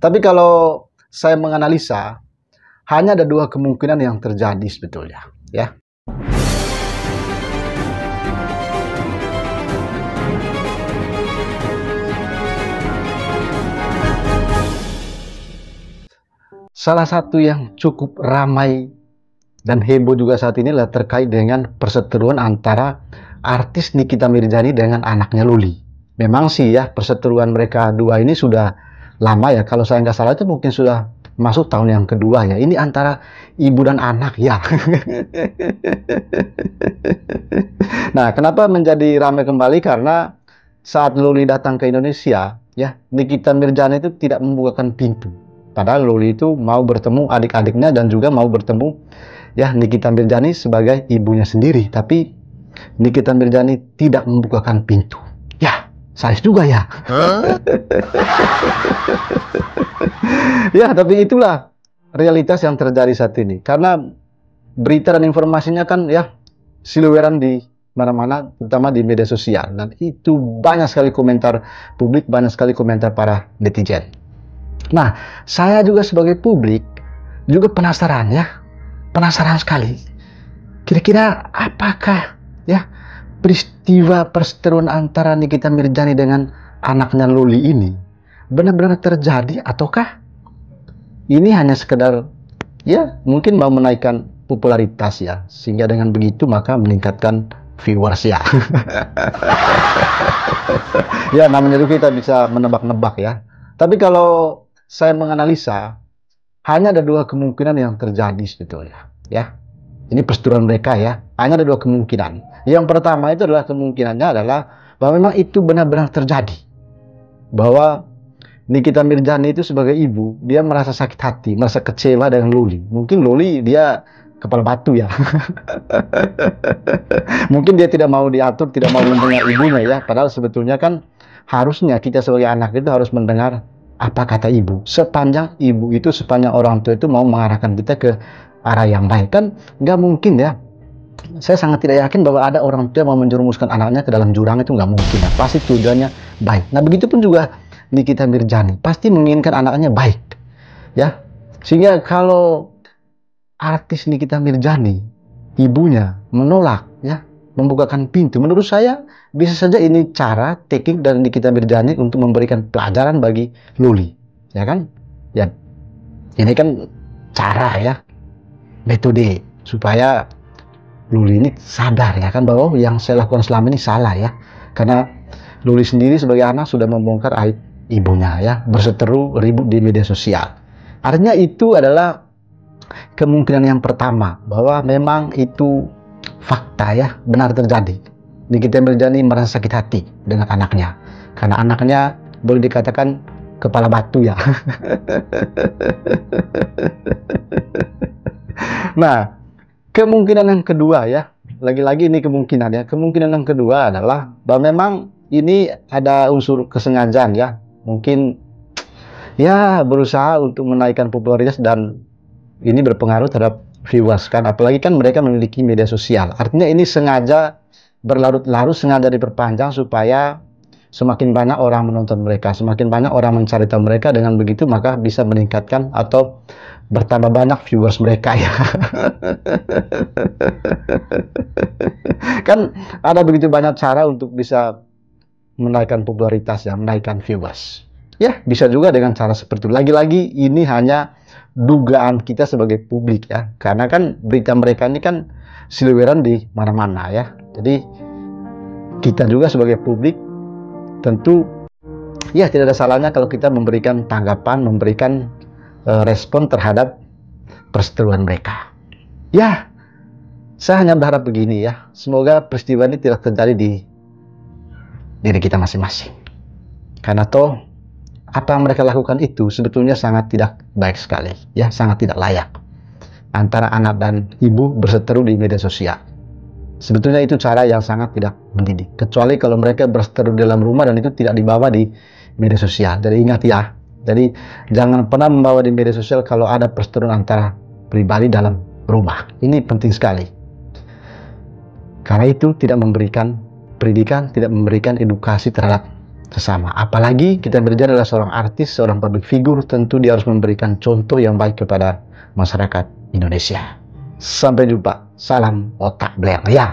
Tapi kalau saya menganalisa, hanya ada dua kemungkinan yang terjadi sebetulnya, ya. Salah satu yang cukup ramai dan heboh juga saat ini adalah terkait dengan perseteruan antara artis Nikita Mirzani dengan anaknya Luli. Memang sih ya, perseteruan mereka dua ini sudah lama ya. Kalau saya nggak salah itu mungkin sudah masuk tahun yang kedua ya. Ini antara ibu dan anak ya. Nah, kenapa menjadi ramai kembali? Karena saat Luli datang ke Indonesia, ya, Nikita Mirzani itu tidak membukakan pintu. Padahal Luli itu mau bertemu adik-adiknya dan juga mau bertemu ya Nikita Mirzani sebagai ibunya sendiri. Tapi Nikita Mirzani tidak membukakan pintu. Ya, sadis juga ya. Ya, tapi itulah realitas yang terjadi saat ini. Karena berita dan informasinya kan ya seliweran di mana-mana, terutama di media sosial. Dan itu banyak sekali komentar publik, banyak sekali komentar para netizen. Nah, saya juga sebagai publik juga penasaran ya. Penasaran sekali. Kira-kira apakah ya peristiwa perseteruan antara Nikita Mirzani dengan anaknya Luli ini benar-benar terjadi ataukah ini hanya sekedar ya mungkin mau menaikkan popularitas ya, sehingga dengan begitu maka meningkatkan viewers ya. Ya, namanya itu kita bisa menebak-nebak ya. Tapi kalau saya menganalisa, hanya ada dua kemungkinan yang terjadi sebetulnya ya. Ini perseteruan mereka ya, hanya ada dua kemungkinan. Yang pertama itu adalah kemungkinannya adalah bahwa memang itu benar-benar terjadi, bahwa Nikita Mirzani itu sebagai ibu, dia merasa sakit hati, merasa kecewa dengan Luli. Mungkin Luli dia kepala batu ya. Mungkin dia tidak mau diatur, tidak mau mendengar ibunya ya. Padahal sebetulnya kan harusnya kita sebagai anak itu harus mendengar apa kata ibu. Sepanjang ibu itu, sepanjang orang tua itu mau mengarahkan kita ke arah yang baik. Kan nggak mungkin ya. Saya sangat tidak yakin bahwa ada orang tua yang mau menjerumuskan anaknya ke dalam jurang, itu nggak mungkin ya. Pasti tujuannya baik. Nah, begitupun juga Nikita Mirzani pasti menginginkan anaknya baik ya, sehingga kalau artis Nikita Mirzani ibunya menolak ya membukakan pintu, menurut saya bisa saja ini cara teknik dari Nikita Mirzani untuk memberikan pelajaran bagi Luli ya kan ya. Ini kan cara ya, metode supaya Luli ini sadar ya kan bahwa yang saya lakukan selama ini salah ya, karena Luli sendiri sebagai anak sudah membongkar aib ibunya ya, berseteru ribut di media sosial. Artinya itu adalah kemungkinan yang pertama, bahwa memang itu fakta ya, benar terjadi. Nikita Mirzani merasa sakit hati dengan anaknya, karena anaknya boleh dikatakan kepala batu ya. Nah, kemungkinan yang kedua ya, lagi-lagi ini kemungkinan ya. Kemungkinan yang kedua adalah bahwa memang ini ada unsur kesengajaan ya. Mungkin ya berusaha untuk menaikkan popularitas dan ini berpengaruh terhadap viewers kan. Apalagi kan mereka memiliki media sosial. Artinya ini sengaja berlarut-larut, sengaja diperpanjang supaya semakin banyak orang menonton mereka, semakin banyak orang mencari tahu mereka. Dengan begitu maka bisa meningkatkan atau bertambah banyak viewers mereka ya. Kan ada begitu banyak cara untuk bisa menaikkan popularitas ya, menaikkan viewers. Ya, bisa juga dengan cara seperti itu. Lagi-lagi ini hanya dugaan kita sebagai publik ya. Karena kan berita mereka ini kan seliweran di mana-mana ya. Jadi kita juga sebagai publik tentu ya tidak ada salahnya kalau kita memberikan tanggapan, memberikan respon terhadap perseteruan mereka. Ya, saya hanya berharap begini ya. Semoga peristiwa ini tidak terjadi di diri kita masing-masing. Karena toh apa yang mereka lakukan itu sebetulnya sangat tidak baik sekali ya, sangat tidak layak. Antara anak dan ibu berseteru di media sosial. Sebetulnya itu cara yang sangat tidak mendidik. Kecuali kalau mereka berseteru di dalam rumah dan itu tidak dibawa di media sosial. Jadi ingat ya. Jadi jangan pernah membawa di media sosial kalau ada perseteruan antara pribadi dalam rumah. Ini penting sekali. Karena itu tidak memberikan pendidikan, tidak memberikan edukasi terhadap sesama. Apalagi kita berbicara adalah seorang artis, seorang public figure, tentu dia harus memberikan contoh yang baik kepada masyarakat Indonesia. Sampai jumpa, salam otak Blair ya.